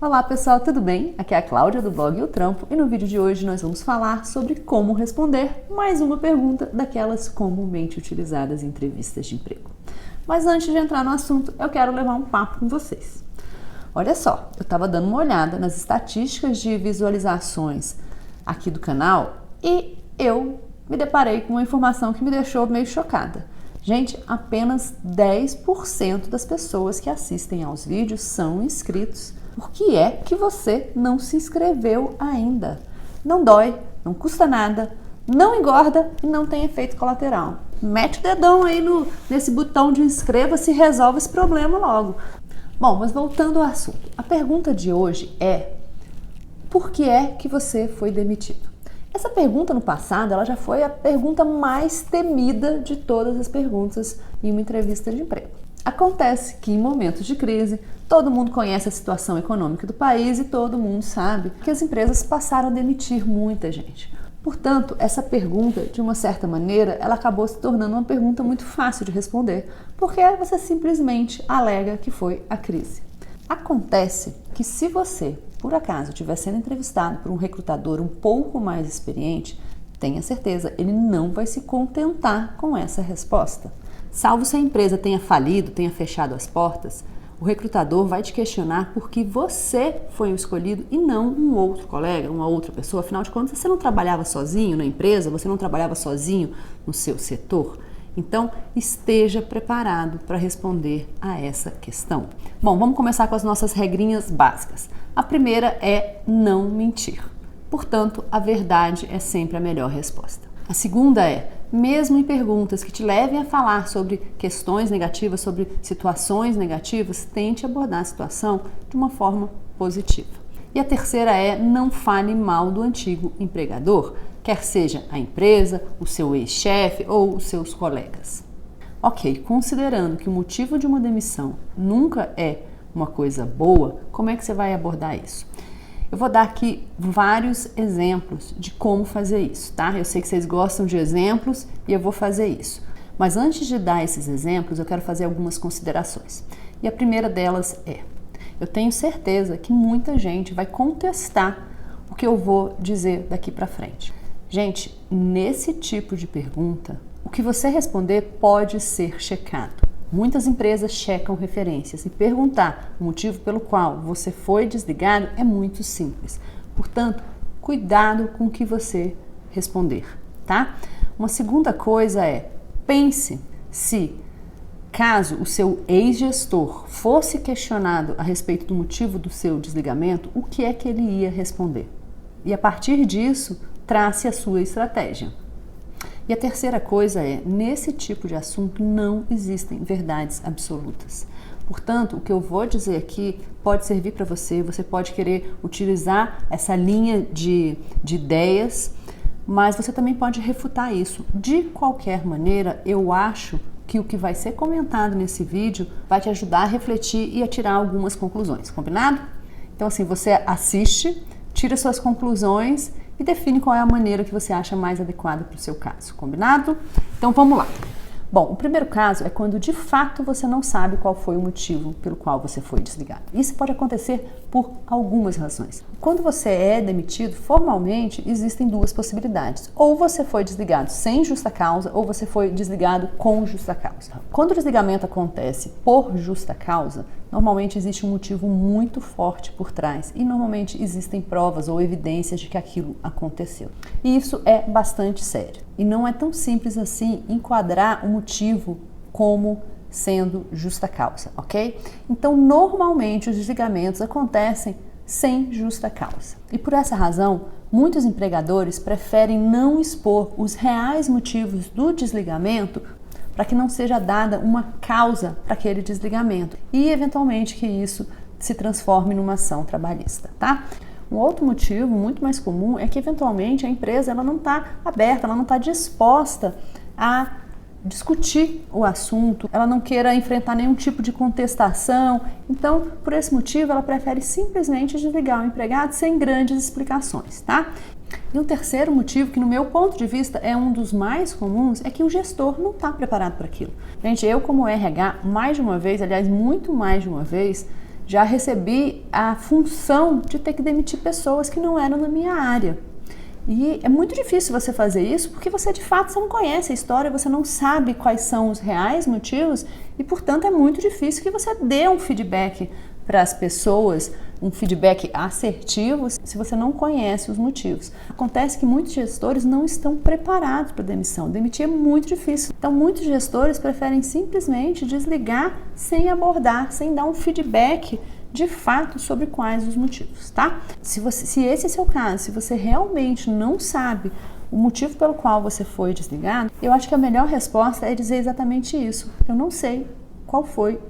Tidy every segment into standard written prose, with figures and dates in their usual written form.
Olá pessoal, tudo bem? Aqui é a Cláudia do blog O Trampo e no vídeo de hoje nós vamos falar sobre como responder mais uma pergunta daquelas comumente utilizadas em entrevistas de emprego. Mas antes de entrar no assunto, eu quero levar um papo com vocês. Olha só, eu estava dando uma olhada nas estatísticas de visualizações aqui do canal e eu me deparei com uma informação que me deixou meio chocada. Gente, apenas 10% das pessoas que assistem aos vídeos são inscritos. Por que é que você não se inscreveu ainda? Não dói, não custa nada, não engorda e não tem efeito colateral. Mete o dedão aí nesse botão de inscreva-se e resolve esse problema logo. Bom, mas voltando ao assunto. A pergunta de hoje é: por que é que você foi demitido? Essa pergunta no passado, ela já foi a pergunta mais temida de todas as perguntas em uma entrevista de emprego. Acontece que em momentos de crise, todo mundo conhece a situação econômica do país e todo mundo sabe que as empresas passaram a demitir muita gente. Portanto, essa pergunta, de uma certa maneira, ela acabou se tornando uma pergunta muito fácil de responder, porque você simplesmente alega que foi a crise. Acontece que se você, por acaso, estiver sendo entrevistado por um recrutador um pouco mais experiente, tenha certeza, ele não vai se contentar com essa resposta. Salvo se a empresa tenha falido, tenha fechado as portas, o recrutador vai te questionar por que você foi o escolhido e não um outro colega, uma outra pessoa. Afinal de contas, você não trabalhava sozinho na empresa, você não trabalhava sozinho no seu setor. Então, esteja preparado para responder a essa questão. Bom, vamos começar com as nossas regrinhas básicas. A primeira é não mentir. Portanto, a verdade é sempre a melhor resposta. A segunda é, mesmo em perguntas que te levem a falar sobre questões negativas, sobre situações negativas, tente abordar a situação de uma forma positiva. E a terceira é, não fale mal do antigo empregador, quer seja a empresa, o seu ex-chefe ou os seus colegas. Ok, considerando que o motivo de uma demissão nunca é uma coisa boa, como é que você vai abordar isso? Eu vou dar aqui vários exemplos de como fazer isso, tá? Eu sei que vocês gostam de exemplos e eu vou fazer isso. Mas antes de dar esses exemplos, eu quero fazer algumas considerações. E a primeira delas é, eu tenho certeza que muita gente vai contestar o que eu vou dizer daqui para frente. Gente, nesse tipo de pergunta, o que você responder pode ser checado. Muitas empresas checam referências e perguntar o motivo pelo qual você foi desligado é muito simples. Portanto, cuidado com o que você responder, tá? Uma segunda coisa é, pense se, caso o seu ex-gestor fosse questionado a respeito do motivo do seu desligamento, o que é que ele ia responder? E a partir disso, trace a sua estratégia. E a terceira coisa é, nesse tipo de assunto não existem verdades absolutas. Portanto, o que eu vou dizer aqui pode servir para você, você pode querer utilizar essa linha de ideias, mas você também pode refutar isso. De qualquer maneira, eu acho que o que vai ser comentado nesse vídeo vai te ajudar a refletir e a tirar algumas conclusões, combinado? Então assim, você assiste, tira suas conclusões e define qual é a maneira que você acha mais adequada para o seu caso, combinado? Então vamos lá. Bom, o primeiro caso é quando de fato você não sabe qual foi o motivo pelo qual você foi desligado. Isso pode acontecer por algumas razões. Quando você é demitido, formalmente existem duas possibilidades. Ou você foi desligado sem justa causa, ou você foi desligado com justa causa. Quando o desligamento acontece por justa causa, normalmente existe um motivo muito forte por trás e normalmente existem provas ou evidências de que aquilo aconteceu. E isso é bastante sério. E não é tão simples assim enquadrar o motivo como sendo justa causa, ok? Então, normalmente os desligamentos acontecem sem justa causa. E por essa razão, muitos empregadores preferem não expor os reais motivos do desligamento para que não seja dada uma causa para aquele desligamento e, eventualmente, que isso se transforme numa ação trabalhista, tá? Um outro motivo muito mais comum é que, eventualmente, a empresa ela não está aberta, ela não está disposta a discutir o assunto, ela não queira enfrentar nenhum tipo de contestação. Então, por esse motivo, ela prefere simplesmente desligar o empregado sem grandes explicações, tá? E um terceiro motivo, que no meu ponto de vista é um dos mais comuns, é que o gestor não está preparado para aquilo. Gente, eu como RH, mais de uma vez, aliás, muito mais de uma vez, Já recebi a função de ter que demitir pessoas que não eram na minha área. E é muito difícil você fazer isso porque você de fato você não conhece a história, você não sabe quais são os reais motivos e, portanto, é muito difícil que você dê um feedback para as pessoas, um feedback assertivo, se você não conhece os motivos. Acontece que muitos gestores não estão preparados para demissão. Demitir é muito difícil. Então, muitos gestores preferem simplesmente desligar sem abordar, sem dar um feedback de fato sobre quais os motivos, tá? Se esse é seu caso, se você realmente não sabe o motivo pelo qual você foi desligado, eu acho que a melhor resposta é dizer exatamente isso. Eu não sei qual foi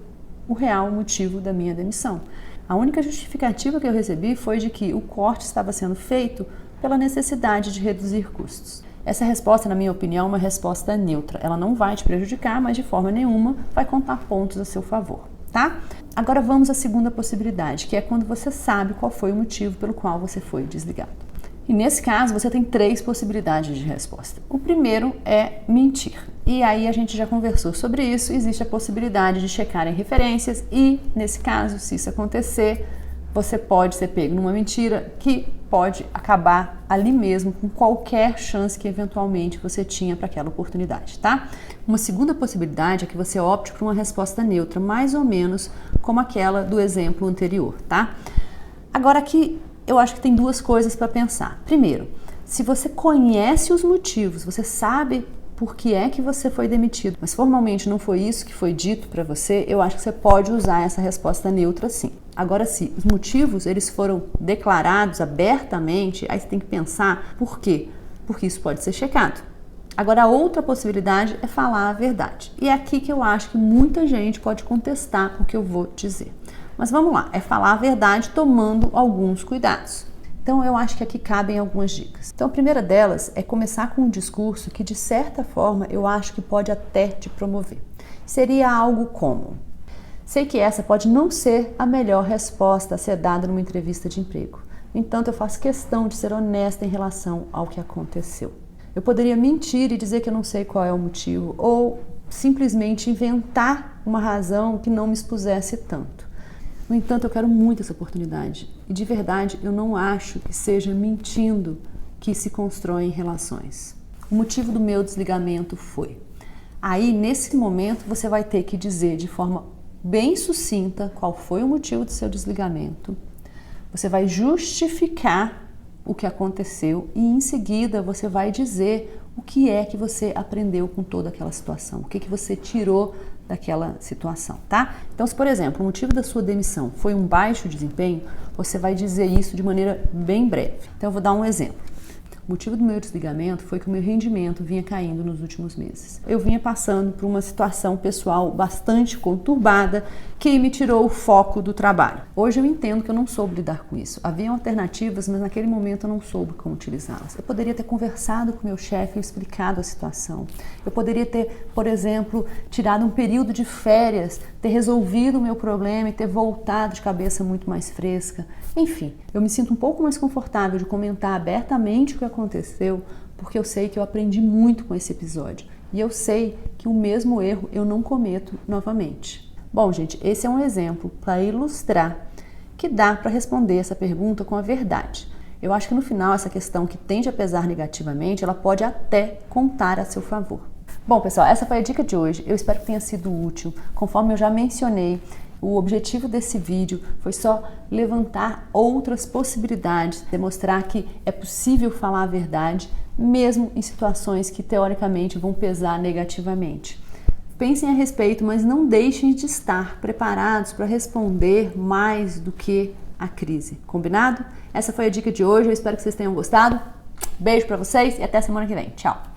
o real motivo da minha demissão. A única justificativa que eu recebi foi de que o corte estava sendo feito pela necessidade de reduzir custos. Essa resposta, na minha opinião, é uma resposta neutra. Ela não vai te prejudicar, mas de forma nenhuma vai contar pontos a seu favor, tá? Agora vamos à segunda possibilidade, que é quando você sabe qual foi o motivo pelo qual você foi desligado. E nesse caso, você tem 3 possibilidades de resposta. O primeiro é mentir. E aí a gente já conversou sobre isso, existe a possibilidade de checar em referências e, nesse caso, se isso acontecer, você pode ser pego numa mentira que pode acabar ali mesmo com qualquer chance que eventualmente você tinha para aquela oportunidade, tá? Uma segunda possibilidade é que você opte por uma resposta neutra, mais ou menos como aquela do exemplo anterior, tá? Agora aqui eu acho que tem 2 coisas para pensar. Primeiro, se você conhece os motivos, você sabe por que é que você foi demitido, mas formalmente não foi isso que foi dito para você, eu acho que você pode usar essa resposta neutra sim. Agora, se os motivos eles foram declarados abertamente, aí você tem que pensar por quê? Porque isso pode ser checado. Agora, a outra possibilidade é falar a verdade. E é aqui que eu acho que muita gente pode contestar o que eu vou dizer. Mas vamos lá, é falar a verdade tomando alguns cuidados. Então, eu acho que aqui cabem algumas dicas. Então, a primeira delas é começar com um discurso que, de certa forma, eu acho que pode até te promover. Seria algo como: sei que essa pode não ser a melhor resposta a ser dada numa entrevista de emprego. No entanto, eu faço questão de ser honesta em relação ao que aconteceu. Eu poderia mentir e dizer que eu não sei qual é o motivo, ou simplesmente inventar uma razão que não me expusesse tanto. No entanto, eu quero muito essa oportunidade. E de verdade, eu não acho que seja mentindo que se constroem relações. O motivo do meu desligamento foi. Aí, nesse momento, você vai ter que dizer de forma bem sucinta qual foi o motivo do seu desligamento. Você vai justificar o que aconteceu e, em seguida, você vai dizer o que é que você aprendeu com toda aquela situação, o que que você tirou daquela situação, tá? Então, se, por exemplo, o motivo da sua demissão foi um baixo desempenho, você vai dizer isso de maneira bem breve. Então, eu vou dar um exemplo. O motivo do meu desligamento foi que o meu rendimento vinha caindo nos últimos meses. Eu vinha passando por uma situação pessoal bastante conturbada que me tirou o foco do trabalho. Hoje eu entendo que eu não soube lidar com isso. Haviam alternativas, mas naquele momento eu não soube como utilizá-las. Eu poderia ter conversado com o meu chefe e explicado a situação. Eu poderia ter, por exemplo, tirado um período de férias, ter resolvido o meu problema e ter voltado de cabeça muito mais fresca. Enfim, eu me sinto um pouco mais confortável de comentar abertamente o que aconteceu, porque eu sei que eu aprendi muito com esse episódio. E eu sei que o mesmo erro eu não cometo novamente. Bom, gente, esse é um exemplo para ilustrar que dá para responder essa pergunta com a verdade. Eu acho que no final essa questão que tende a pesar negativamente, ela pode até contar a seu favor. Bom, pessoal, essa foi a dica de hoje. Eu espero que tenha sido útil. Conforme eu já mencionei, o objetivo desse vídeo foi só levantar outras possibilidades, demonstrar que é possível falar a verdade, mesmo em situações que teoricamente vão pesar negativamente. Pensem a respeito, mas não deixem de estar preparados para responder mais do que a crise. Combinado? Essa foi a dica de hoje, eu espero que vocês tenham gostado. Beijo para vocês e até semana que vem. Tchau!